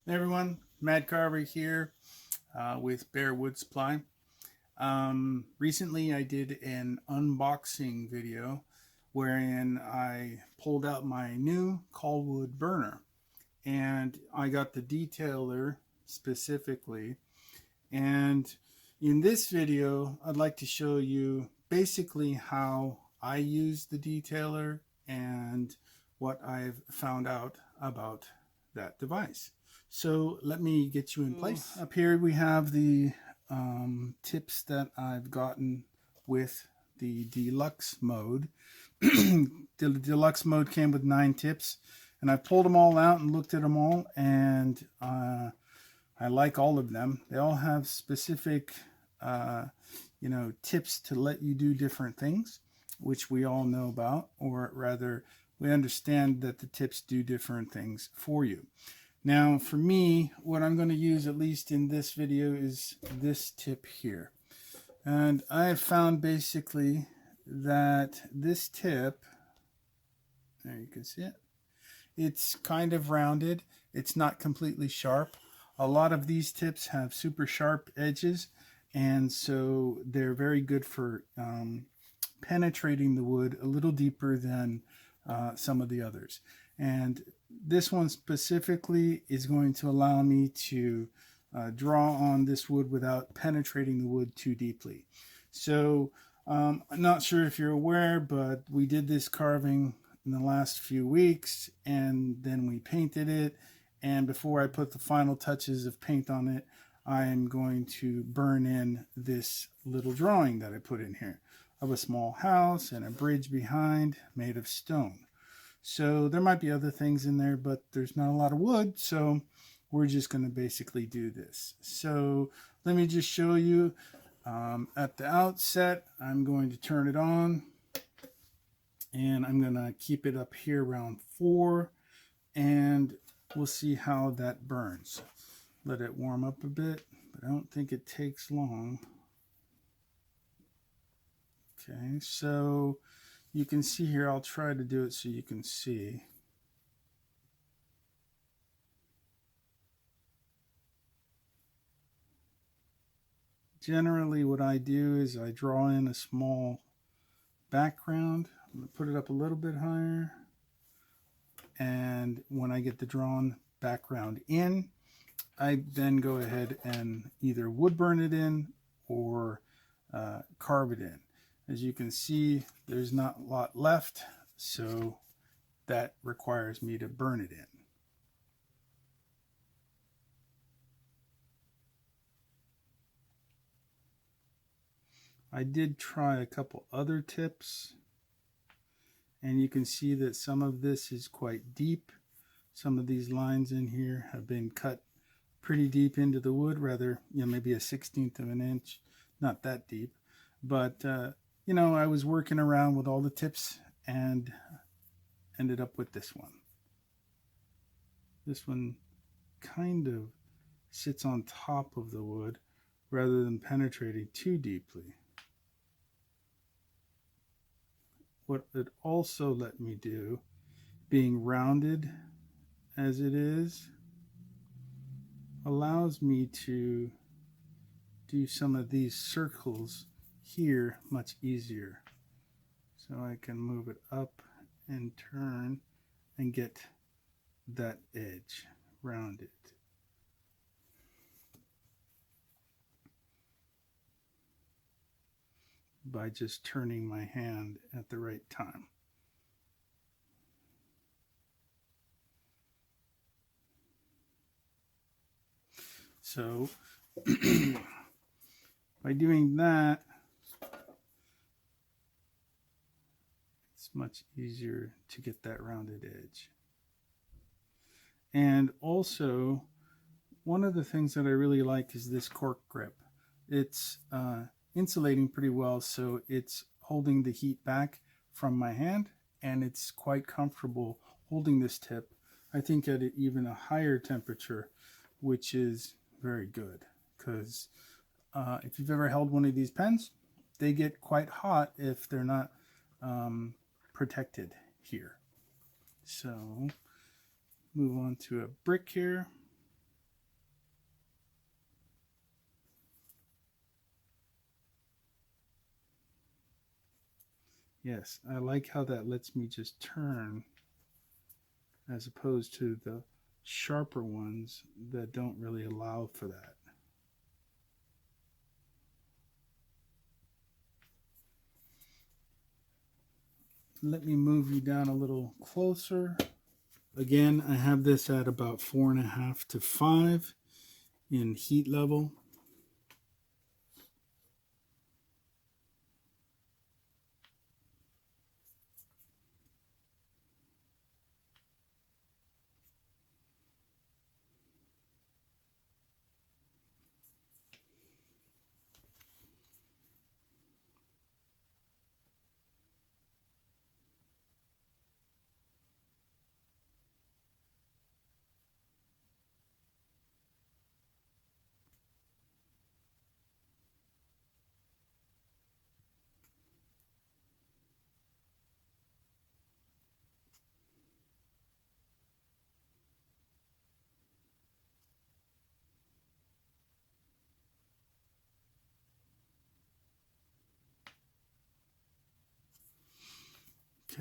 Hey everyone, Madcarver here with Bear Wood Supply. Recently I did an unboxing video wherein I pulled out my new Colwood burner and I got the detailer specifically. And in this video, I'd like to show you basically how I use the detailer and what I've found out about that device. So let me get you in place. Up here we have the tips that I've gotten with the deluxe mode. The deluxe mode came with 9 tips, and I pulled them all out and looked at them all, and I like all of them. They all have specific, tips to let you do different things, which we all know about, or rather, we understand that the tips do different things for you. Now, for me, what I'm going to use, at least in this video, is this tip here. And I have found basically that this tip, there you can see it, it's kind of rounded. It's not completely sharp. A lot of these tips have super sharp edges, and so they're very good for penetrating the wood a little deeper than some of the others. And this one specifically is going to allow me to draw on this wood without penetrating the wood too deeply. So I'm not sure if you're aware, but we did this carving in the last few weeks, and then we painted it. And before I put the final touches of paint on it, I'm going to burn in this little drawing that I put in here of a small house and a bridge behind made of stone. So there might be other things in there, but there's not a lot of wood, so we're just going to basically do this. So let me just show you. At the outset, I'm going to turn it on, and I'm going to keep it up here around 4, and we'll see how that burns. Let it warm up a bit, but I don't think it takes long. Okay, so you can see here, I'll try to do it so you can see. Generally what I do is I draw in a small background. I'm going to put it up a little bit higher. And when I get the drawn background in, I then go ahead and either wood burn it in or carve it in. As you can see, there's not a lot left, so that requires me to burn it in. I did try a couple other tips, and you can see that some of this is quite deep. Some of these lines in here have been cut pretty deep into the wood, rather, maybe a 1/16 of an inch, not that deep. But, I was working around with all the tips and ended up with this one. This one kind of sits on top of the wood rather than penetrating too deeply. What it also let me do, being rounded as it is, allows me to do some of these circles here much easier. So I can move it up and turn and get that edge rounded. By just turning my hand at the right time. So by doing that, it's much easier to get that rounded edge. And also, one of the things that I really like is this Cork Grip. It's insulating pretty well, so it's holding the heat back from my hand, and it's quite comfortable holding this tip, I think, at even a higher temperature, which is very good, because if you've ever held one of these pens, they get quite hot if they're not protected here. So move on to a brick here. Yes, I like how that lets me just turn as opposed to the sharper ones that don't really allow for that. Let me move you down a little closer. Again, I have this at about 4.5 to 5 in heat level.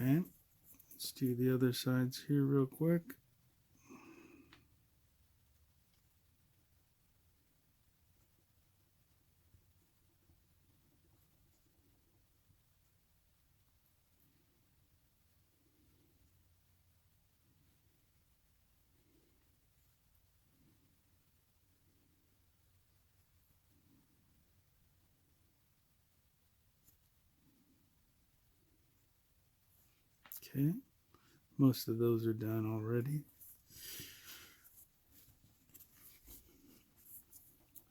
Okay, let's do the other sides here real quick. Okay, most of those are done already.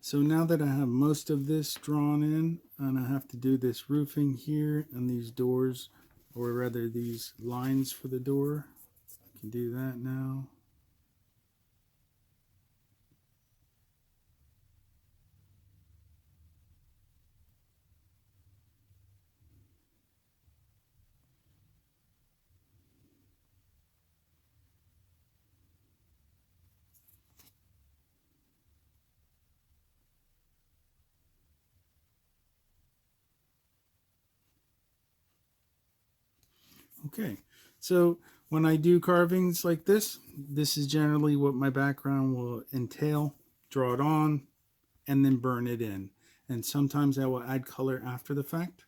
So now that I have most of this drawn in, and I have to do this roofing here and these doors, or rather these lines for the door, I can do that now. Okay, so when I do carvings like this is generally what my background will entail. Draw it on and then burn it in. And sometimes I will add color after the fact.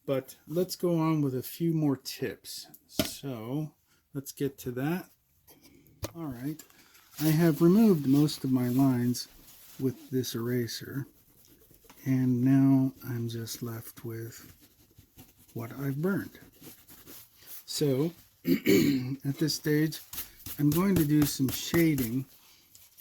But let's go on with a few more tips. So let's get to that. All right, I have removed most of my lines with this eraser. And now I'm just left with what I've burned. So at this stage, I'm going to do some shading,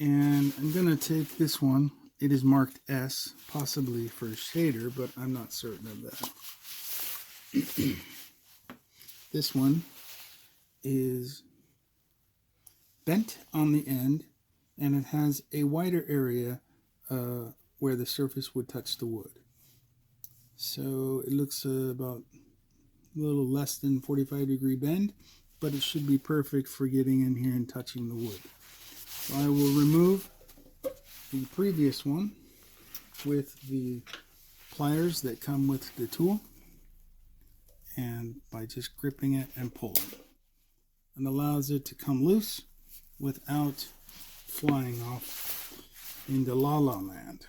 and I'm going to take this one. It is marked S, possibly for a shader, but I'm not certain of that. This one is bent on the end, and it has a wider area where the surface would touch the wood. So it looks about a little less than 45-degree bend, but it should be perfect for getting in here and touching the wood. So I will remove the previous one with the pliers that come with the tool, and by just gripping it and pulling, and allows it to come loose without flying off into la la land.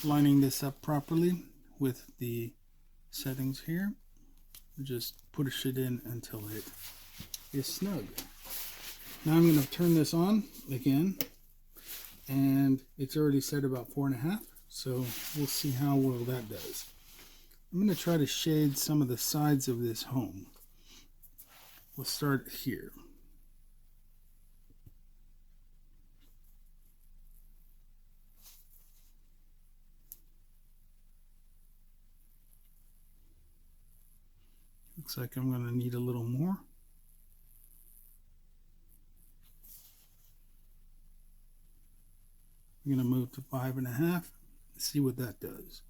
Lining this up properly with the settings here, just push it in until it is snug. Now I'm going to turn this on again, and it's already set about 4.5, so we'll see how well that does. I'm going to try to shade some of the sides of this home. We'll start here. Looks like I'm going to need a little more. I'm going to move to 5.5, see what that does.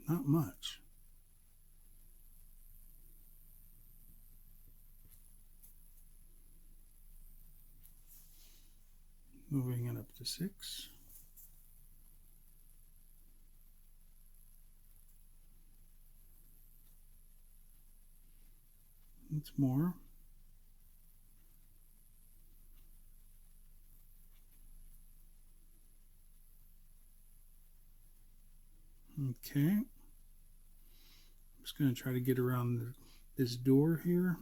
Not much. up to 6. It's more. Okay. I'm just going to try to get around this door here.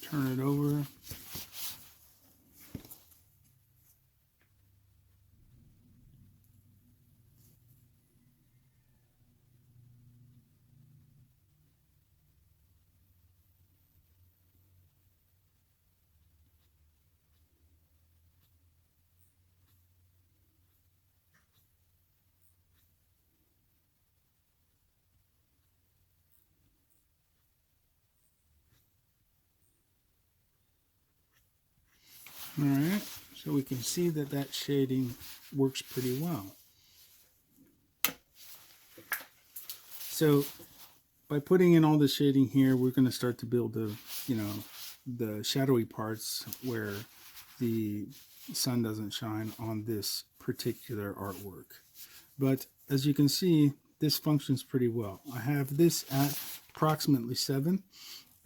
Turn it over. All right, so we can see that that shading works pretty well. So by putting in all the shading here, we're going to start to build the shadowy parts where the sun doesn't shine on this particular artwork. But as you can see, this functions pretty well. I have this at approximately 7.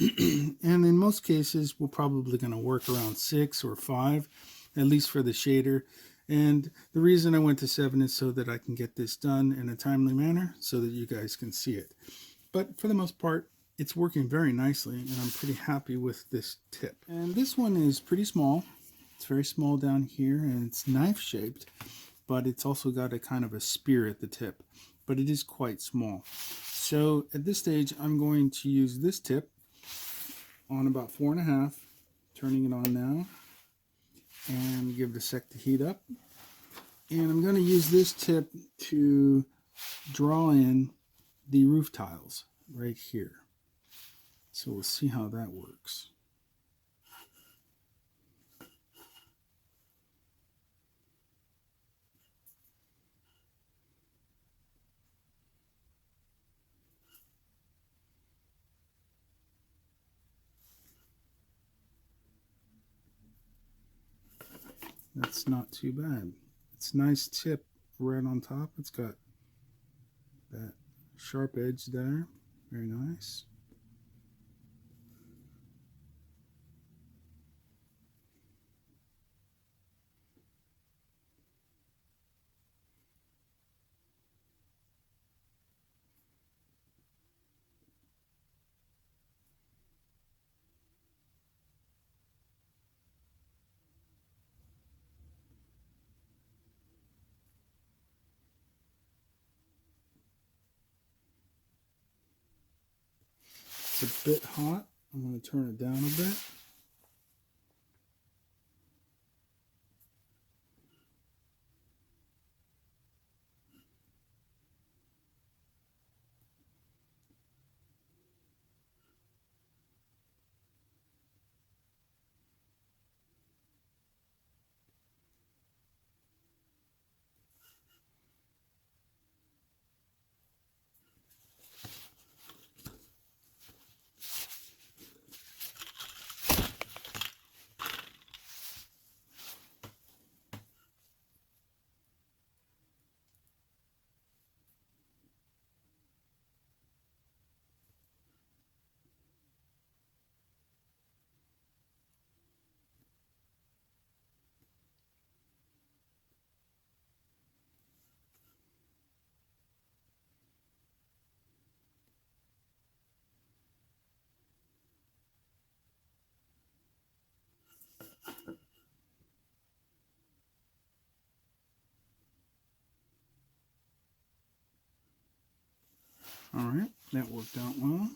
And in most cases, we're probably going to work around 6 or 5, at least for the shader. And the reason I went to 7 is so that I can get this done in a timely manner so that you guys can see it. But for the most part, it's working very nicely, and I'm pretty happy with this tip. And this one is pretty small. It's very small down here, and it's knife shaped, but it's also got a kind of a spear at the tip, but it is quite small. So at this stage, I'm going to use this tip on about 4.5, turning it on now, and give it a sec to heat up. And I'm going to use this tip to draw in the roof tiles right here. So we'll see how that works. That's not too bad. It's a nice tip right on top. It's got that sharp edge there. Very nice. It's a bit hot. I'm going to turn it down a bit. All right, that worked out well.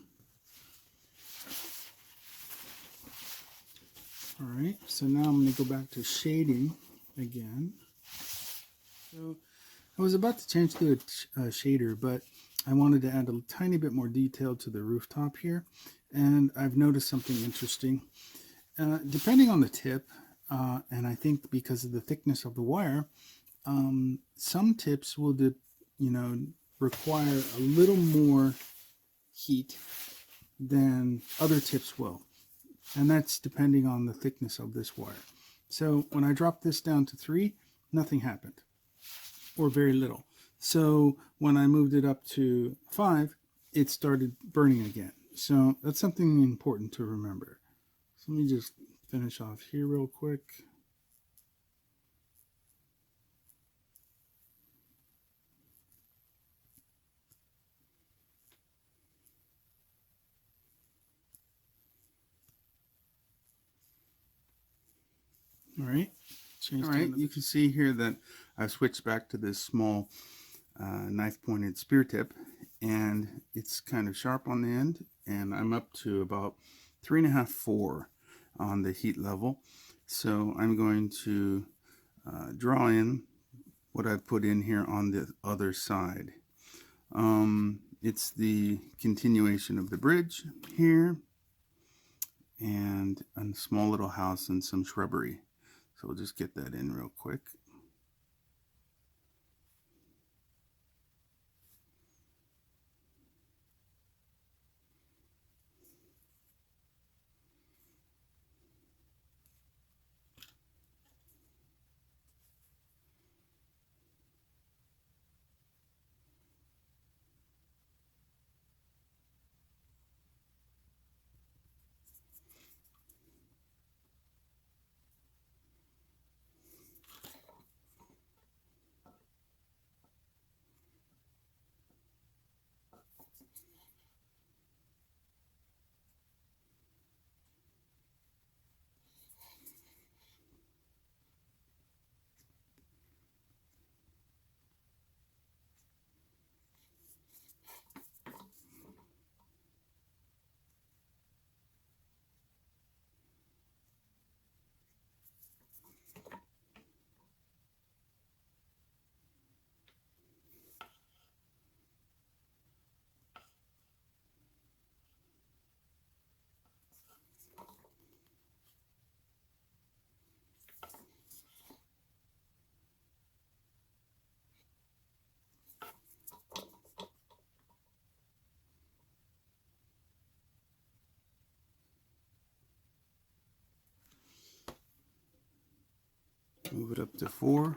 All right, so now I'm going to go back to shading again. So I was about to change to a shader, but I wanted to add a tiny bit more detail to the rooftop here, and I've noticed something interesting. Depending on the tip, and I think because of the thickness of the wire, some tips will require a little more heat than other tips will, and that's depending on the thickness of this wire. So when I dropped this down to 3, nothing happened, or very little. So when I moved it up to 5, it started burning again. So that's something important to remember. So let me just finish off here real quick. All right. All right, you can see here that I've switched back to this small knife-pointed spear tip, and it's kind of sharp on the end, and I'm up to about 3.5, 4 on the heat level. So I'm going to draw in what I've put in here on the other side. It's the continuation of the bridge here, and a small little house and some shrubbery. So we'll just get that in real quick. Move it up to 4.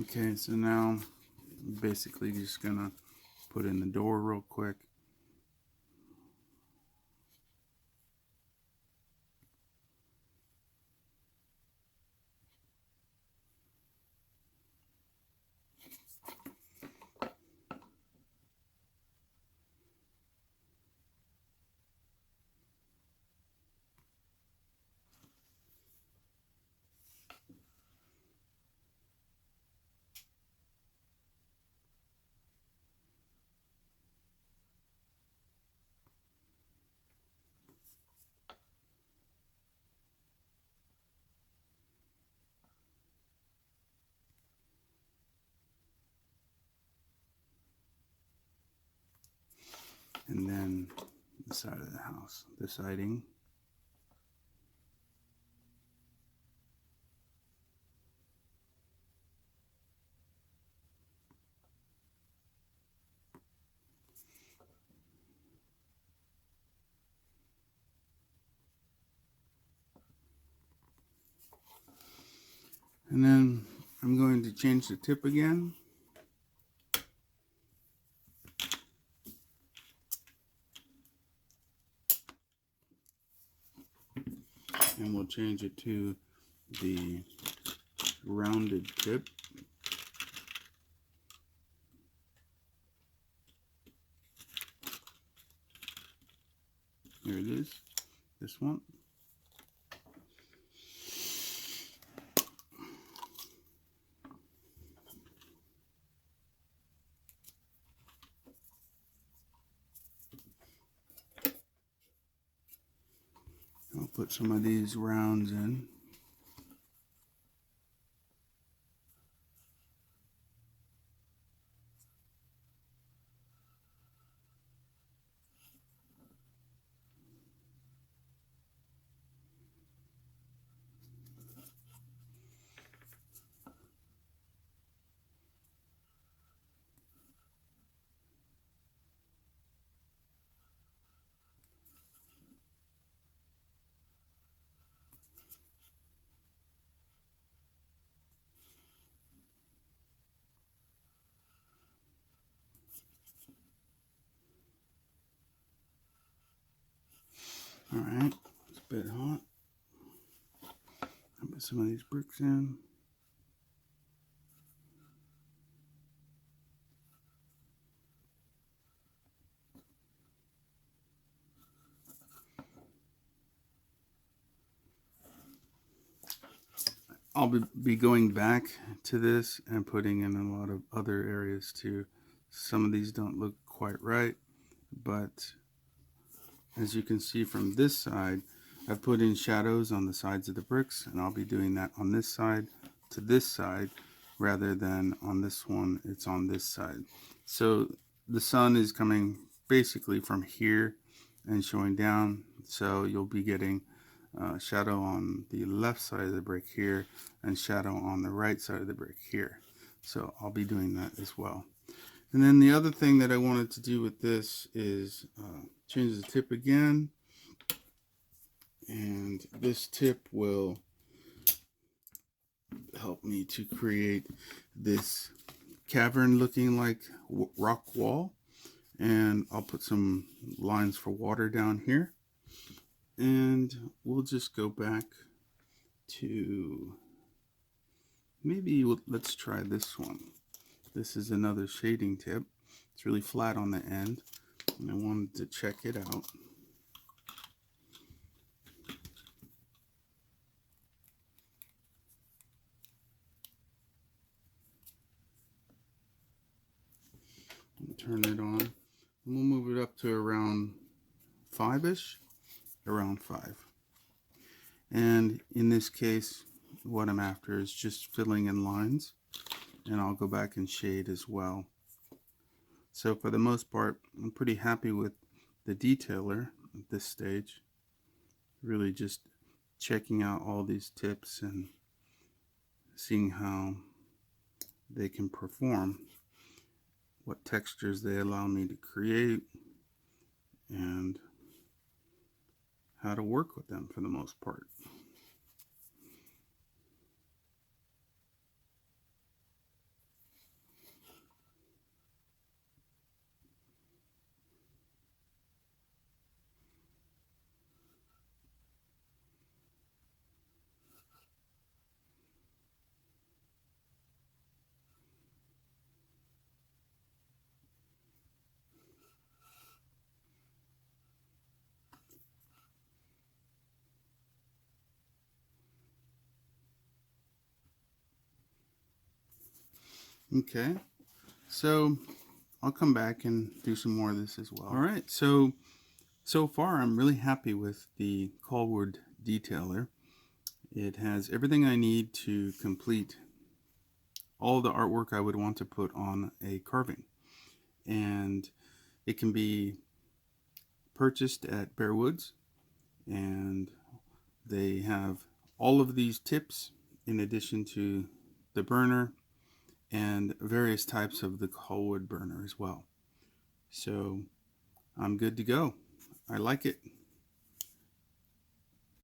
Okay, so now I'm basically just gonna put in the door real quick. And then the side of the house, the siding. And then I'm going to change the tip again. And we'll change it to the rounded tip. Here it is, this one. I'll put some of these rounds in. All right, it's a bit hot. I'll put some of these bricks in. I'll be going back to this and putting in a lot of other areas too. Some of these don't look quite right, but as you can see from this side, I've put in shadows on the sides of the bricks, and I'll be doing that on this side to this side rather than on this one, it's on this side. So the sun is coming basically from here and showing down, so you'll be getting shadow on the left side of the brick here and shadow on the right side of the brick here. So I'll be doing that as well. And then the other thing that I wanted to do with this is change the tip again. And this tip will help me to create this cavern looking like rock wall. And I'll put some lines for water down here. And we'll just go back to, maybe let's try this one. This is another shading tip. It's really flat on the end, and I wanted to check it out. Turn it on, and we'll move it up to around 5-ish, around 5. And in this case, what I'm after is just filling in lines, and I'll go back and shade as well. So for the most part, I'm pretty happy with the detailer at this stage. Really just checking out all these tips and seeing how they can perform, what textures they allow me to create, and how to work with them for the most part. Okay, so I'll come back and do some more of this as well. All right, so far I'm really happy with the Colwood Detailer. It has everything I need to complete all the artwork I would want to put on a carving. And it can be purchased at Bear Woods, and they have all of these tips in addition to the burner and various types of the Colwood burner as well. So I'm good to go. I like it.